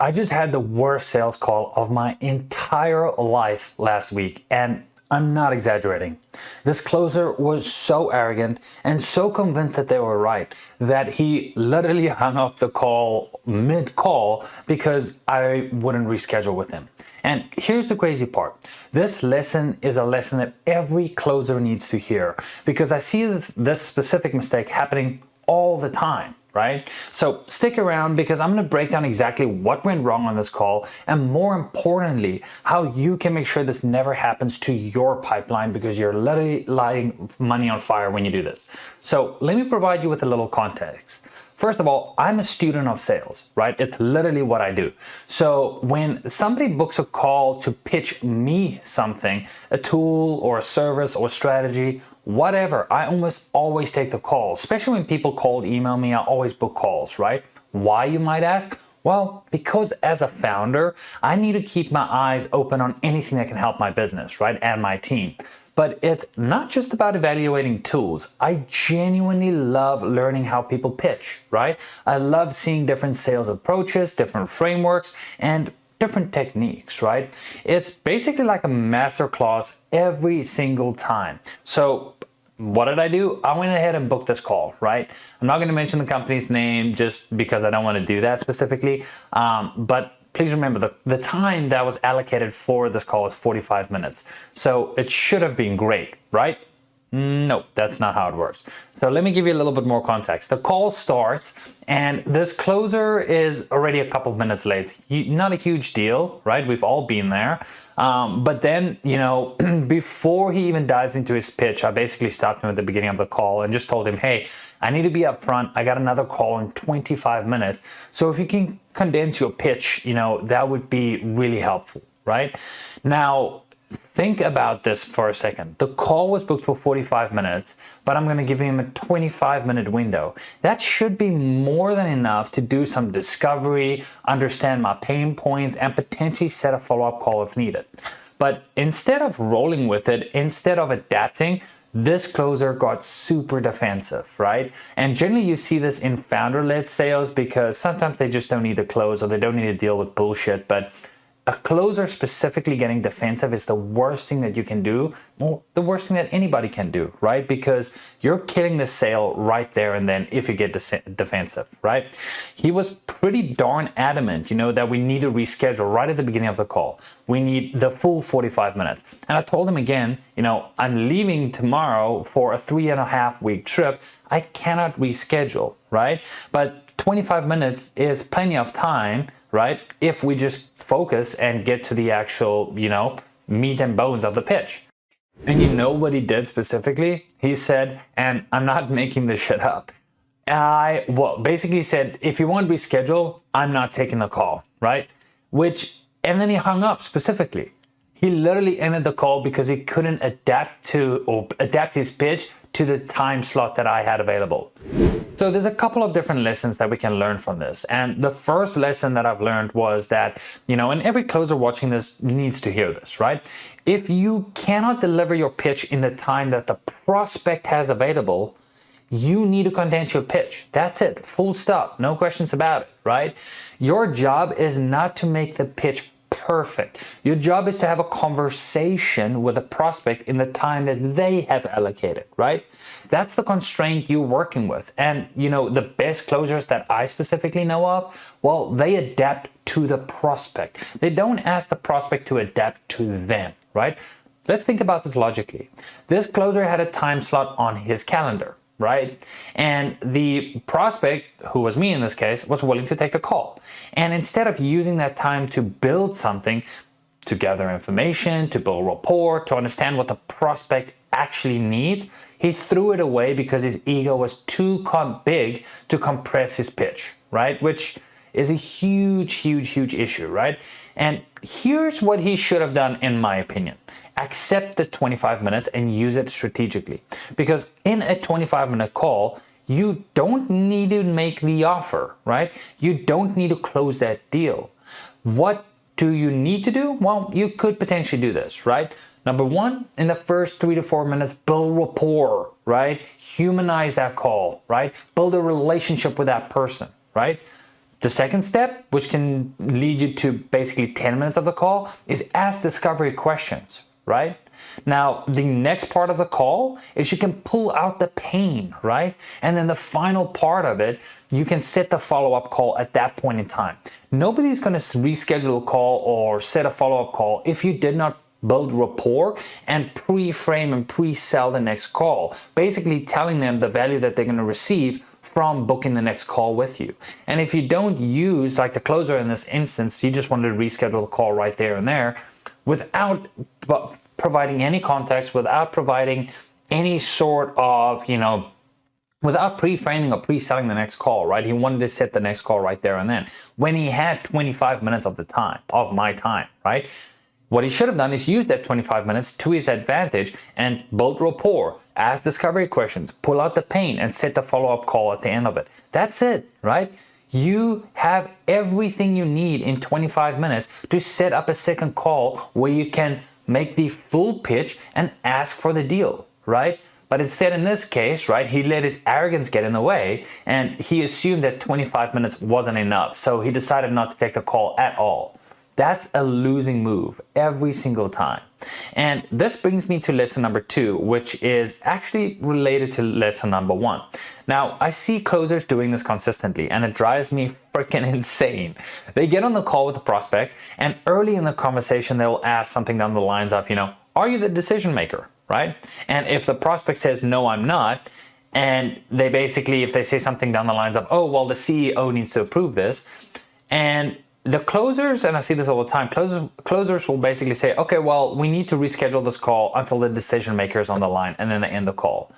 I just had the worst sales call of my entire life last week, and I'm not exaggerating. This closer was so arrogant and so convinced that they were right that he literally hung up the call mid-call because I wouldn't reschedule with him. And here's the crazy part. This lesson is a lesson that every closer needs to hear, because I see this specific mistake happening all the time. Right? So stick around, because I'm going to break down exactly what went wrong on this call, and more importantly, how you can make sure this never happens to your pipeline, because you're literally lighting money on fire when you do this. So let me provide you with a little context. First of all, I'm a student of sales, right? It's literally what I do. So when somebody books a call to pitch me something, a tool or a service or strategy, whatever, I almost always take the call. Especially when people cold email me, I always book calls, right? Why, you might ask? Well, because as a founder, I need to keep my eyes open on anything that can help my business, right? And my team. But it's not just about evaluating tools. I genuinely love learning how people pitch, right? I love seeing different sales approaches, different frameworks, and different techniques, right? It's basically like a master class every single time. So what did I do? I went ahead and booked this call, right? I'm not going to mention the company's name just because I don't want to do that specifically. But please remember, the time that was allocated for this call was 45 minutes. So it should have been great, right? No, that's not how it works. So let me give you a little bit more context. The call starts and this closer is already a couple of minutes late. Not a huge deal, right? We've all been there. But then, before he even dives into his pitch, I basically stopped him at the beginning of the call and just told him, hey, I need to be upfront. I got another call in 25 minutes. So if you can condense your pitch, that would be really helpful, right? Now, think about this for a second. The call was booked for 45 minutes, but I'm going to give him a 25-minute window. That should be more than enough to do some discovery, understand my pain points, and potentially set a follow-up call if needed. But instead of rolling with it, instead of adapting, this closer got super defensive, right? And generally you see this in founder-led sales, because sometimes they just don't need to close or they don't need to deal with bullshit. But a closer specifically getting defensive is the worst thing that you can do. Well, the worst thing that anybody can do, right? Because you're killing the sale right there and then if you get defensive, right? He was pretty darn adamant, that we need to reschedule right at the beginning of the call. We need the full 45 minutes. And I told him again, I'm leaving tomorrow for a 3.5-week trip. I cannot reschedule, right? But 25 minutes is plenty of time, right? If we just focus and get to the actual, meat and bones of the pitch. And you know what he did specifically? He said, and I'm not making this shit up. Basically said, if you want to reschedule, I'm not taking the call, right? And then he hung up specifically. He literally ended the call because he couldn't adapt his pitch to the time slot that I had available. So there's a couple of different lessons that we can learn from this. And the first lesson that I've learned was that, and every closer watching this needs to hear this, right? If you cannot deliver your pitch in the time that the prospect has available, you need to condense your pitch. That's it, full stop, no questions about it, right? Your job is not to make the pitch perfect. Your job is to have a conversation with a prospect in the time that they have allocated, right? That's the constraint you're working with. And the best closers that I specifically know of, well, they adapt to the prospect. They don't ask the prospect to adapt to them, right? Let's think about this logically. This closer had a time slot on his calendar, right? And the prospect, who was me in this case, was willing to take the call. And instead of using that time to build something, to gather information, to build rapport, to understand what the prospect actually needs, he threw it away because his ego was too big to compress his pitch, right? Which is a huge, huge, huge issue, right? And here's what he should have done, in my opinion. Accept the 25 minutes and use it strategically. Because in a 25-minute call, you don't need to make the offer, right? You don't need to close that deal. What do you need to do? Well, you could potentially do this, right? Number one, in the first 3 to 4 minutes, build rapport, right? Humanize that call, right? Build a relationship with that person, right? The second step, which can lead you to basically 10 minutes of the call, is ask discovery questions, right? Now, the next part of the call is you can pull out the pain, right? And then the final part of it, you can set the follow-up call at that point in time. Nobody's going to reschedule a call or set a follow-up call if you did not build rapport and pre-frame and pre-sell the next call, basically telling them the value that they're going to receive from booking the next call with you. And if you don't use, like the closer in this instance, you just wanted to reschedule a call right there and there without providing any context, without providing any sort of, without pre-framing or pre-selling the next call, right? He wanted to set the next call right there and then when he had 25 minutes of my time, right? What he should have done is use that 25 minutes to his advantage and build rapport, ask discovery questions, pull out the pain, and set the follow-up call at the end of it. That's it, right? You have everything you need in 25 minutes to set up a second call where you can make the full pitch and ask for the deal, right? But instead, in this case, right, he let his arrogance get in the way and he assumed that 25 minutes wasn't enough. So he decided not to take the call at all. That's a losing move every single time. And this brings me to lesson number 2, which is actually related to lesson number 1. Now, I see closers doing this consistently and it drives me freaking insane. They get on the call with the prospect and early in the conversation, they'll ask something down the lines of, are you the decision maker, right? And if the prospect says, no, I'm not, and they basically, if they say something down the lines of, oh, well, the CEO needs to approve this, and the closers, and I see this all the time, closers will basically say, okay, well, we need to reschedule this call until the decision maker is on the line, and then they end the call.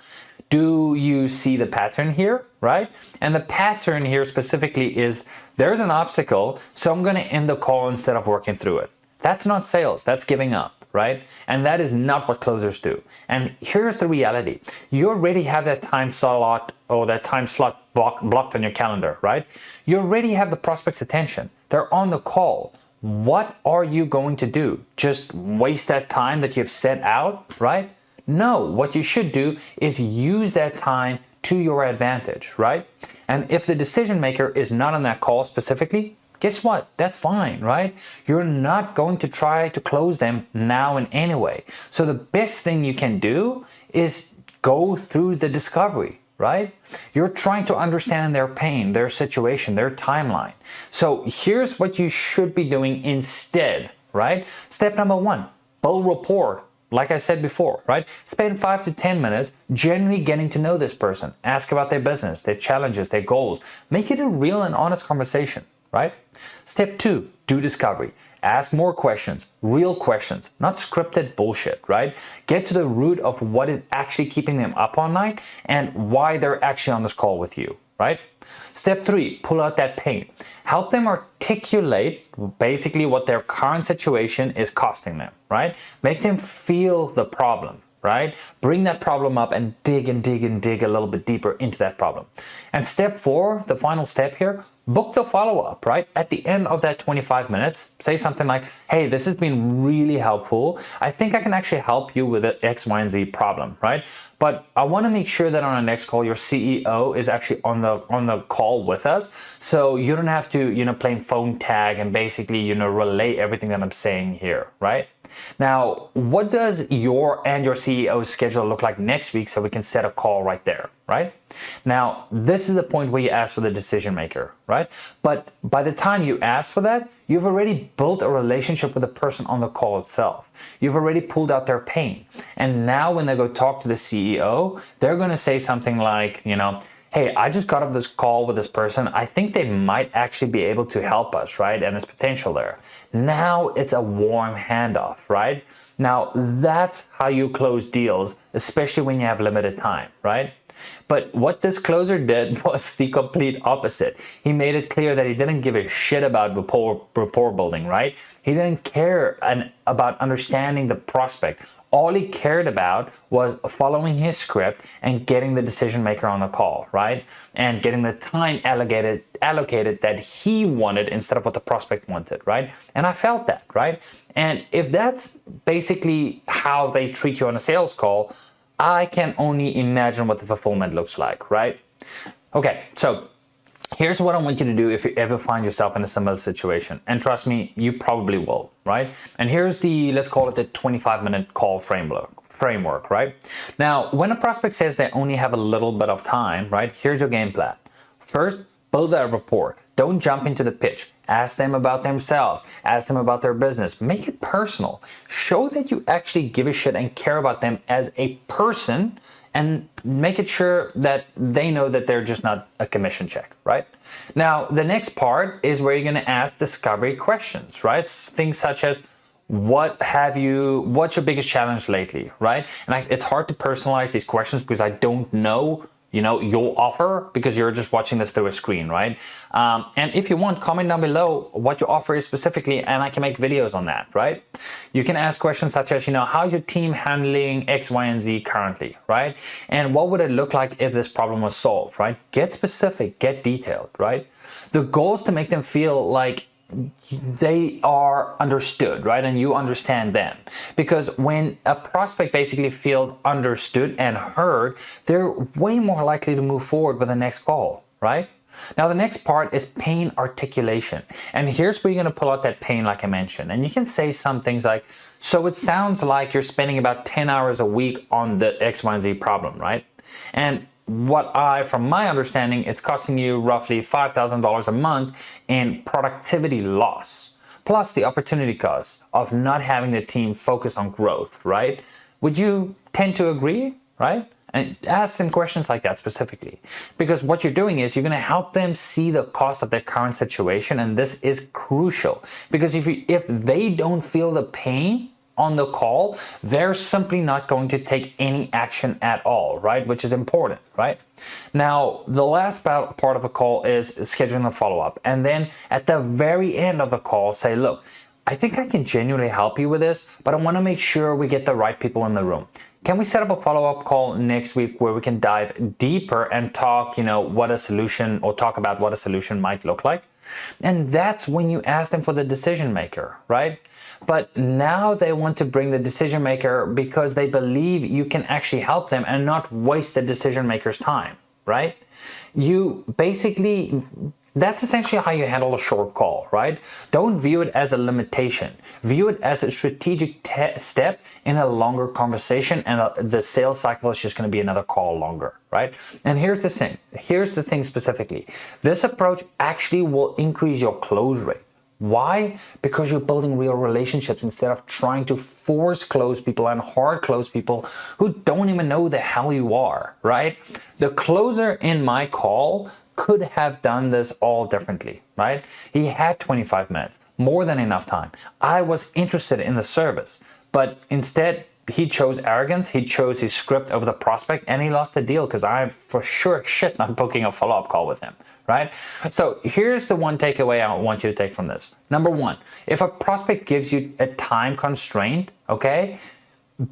Do you see the pattern here, right? And the pattern here specifically is there's an obstacle, so I'm going to end the call instead of working through it. That's not sales, that's giving up, right? And that is not what closers do. And here's the reality. You already have that time slot or that time slot blocked on your calendar, right? You already have the prospect's attention. They're on the call. What are you going to do? Just waste that time that you've set out, right? No, what you should do is use that time to your advantage, right? And if the decision maker is not on that call specifically, guess what? That's fine, right? You're not going to try to close them now in any way. So the best thing you can do is go through the discovery, right? You're trying to understand their pain, their situation, their timeline. So here's what you should be doing instead, right? Step number 1, build rapport. Like I said before, right? Spend 5 to 10 minutes genuinely getting to know this person. Ask about their business, their challenges, their goals. Make it a real and honest conversation, right? Step 2, do discovery. Ask more questions, real questions, not scripted bullshit, right? Get to the root of what is actually keeping them up all night and why they're actually on this call with you, right? Step 3, pull out that pain. Help them articulate basically what their current situation is costing them, right? Make them feel the problem, right? Bring that problem up and dig a little bit deeper into that problem. And step 4, the final step here, book the follow-up, right? At the end of that 25 minutes, say something like, hey, this has been really helpful. I think I can actually help you with the X, Y, and Z problem, right? But I want to make sure that on our next call, your CEO is actually on the call with us. So you don't have to, play phone tag and basically, relay everything that I'm saying here, right? Now, what does your CEO's schedule look like next week so we can set a call right there, right? Now, this is the point where you ask for the decision maker, right? But by the time you ask for that, you've already built a relationship with the person on the call itself. You've already pulled out their pain. And now when they go talk to the CEO, they're going to say something like, hey, I just got off this call with this person. I think they might actually be able to help us, right? And there's potential there. Now it's a warm handoff, right? Now that's how you close deals, especially when you have limited time, right? But what this closer did was the complete opposite. He made it clear that he didn't give a shit about rapport building, right? He didn't care about understanding the prospect. All he cared about was following his script and getting the decision maker on the call, right? And getting the time allocated that he wanted instead of what the prospect wanted, right? And I felt that, right? And if that's basically how they treat you on a sales call, I can only imagine what the fulfillment looks like, right? Okay, so Here's what I want you to do if you ever find yourself in a similar situation. And trust me, you probably will, right? And here's the, let's call it the 25-minute call framework, right? Now, when a prospect says they only have a little bit of time, right? Here's your game plan. First, build that rapport. Don't jump into the pitch. Ask them about themselves. Ask them about their business. Make it personal. Show that you actually give a shit and care about them as a person, and make it sure that they know that they're just not a commission check, right? Now, the next part is where you're going to ask discovery questions, right? Things such as, what's your biggest challenge lately, right? And it's hard to personalize these questions because I don't know, your offer, because you're just watching this through a screen, right? And if you want, comment down below what your offer is specifically, and I can make videos on that, right? You can ask questions such as, how's your team handling X, Y, and Z currently, right? And what would it look like if this problem was solved, right? Get specific, get detailed, right? The goal is to make them feel like they are understood, right? And you understand them. Because when a prospect basically feels understood and heard, they're way more likely to move forward with the next call, right? Now, the next part is pain articulation. And here's where you're going to pull out that pain, like I mentioned. And you can say some things like, so it sounds like you're spending about 10 hours a week on the X, Y, and Z problem, right? And from my understanding, it's costing you roughly $5,000 a month in productivity loss, plus the opportunity cost of not having the team focused on growth, right? Would you tend to agree, right? And ask them questions like that specifically, because what you're doing is you're going to help them see the cost of their current situation, and this is crucial, because if they don't feel the pain on the call, they're simply not going to take any action at all, right? Which is important, right? Now, the last part of a call is scheduling a follow-up. And then at the very end of the call, say, look, I think I can genuinely help you with this, but I want to make sure we get the right people in the room. Can we set up a follow-up call next week where we can dive deeper and talk, talk about what a solution might look like? And that's when you ask them for the decision maker, right? But now they want to bring the decision maker because they believe you can actually help them and not waste the decision maker's time, right? That's essentially how you handle a short call, right? Don't view it as a limitation. View it as a strategic step in a longer conversation, and the sales cycle is just going to be another call longer, right? And here's the thing specifically. This approach actually will increase your close rate. Why? Because you're building real relationships instead of trying to force close people and hard close people who don't even know the hell you are, right? The closer in my call could have done this all differently, right? He had 25 minutes, more than enough time. I was interested in the service, but instead he chose arrogance, he chose his script over the prospect, and he lost the deal because I'm for sure not booking a follow-up call with him, right? So here's the one takeaway I want you to take from this. Number one, if a prospect gives you a time constraint, okay,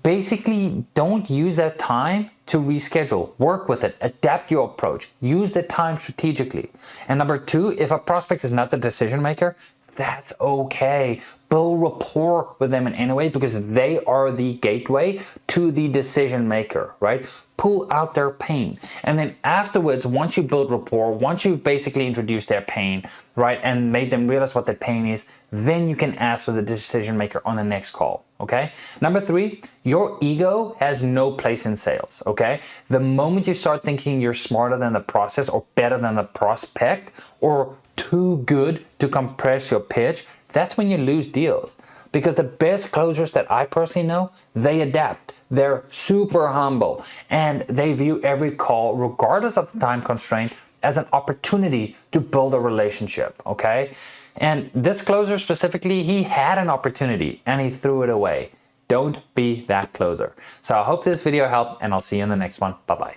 basically don't use that time to reschedule. Work with it, adapt your approach, use the time strategically. And number two, if a prospect is not the decision maker, that's okay. Build rapport with them in any way, because they are the gateway to the decision maker, right? Pull out their pain. And then afterwards, once you build rapport, once you've basically introduced their pain, right, and made them realize what that pain is, then you can ask for the decision maker on the next call, okay? Number three, your ego has no place in sales, okay? The moment you start thinking you're smarter than the process or better than the prospect or too good to compress your pitch, that's when you lose deals. Because the best closers that I personally know, they adapt. They're super humble, and they view every call, regardless of the time constraint, as an opportunity to build a relationship, okay? And this closer specifically, he had an opportunity and he threw it away. Don't be that closer. So I hope this video helped, and I'll see you in the next one. Bye-bye.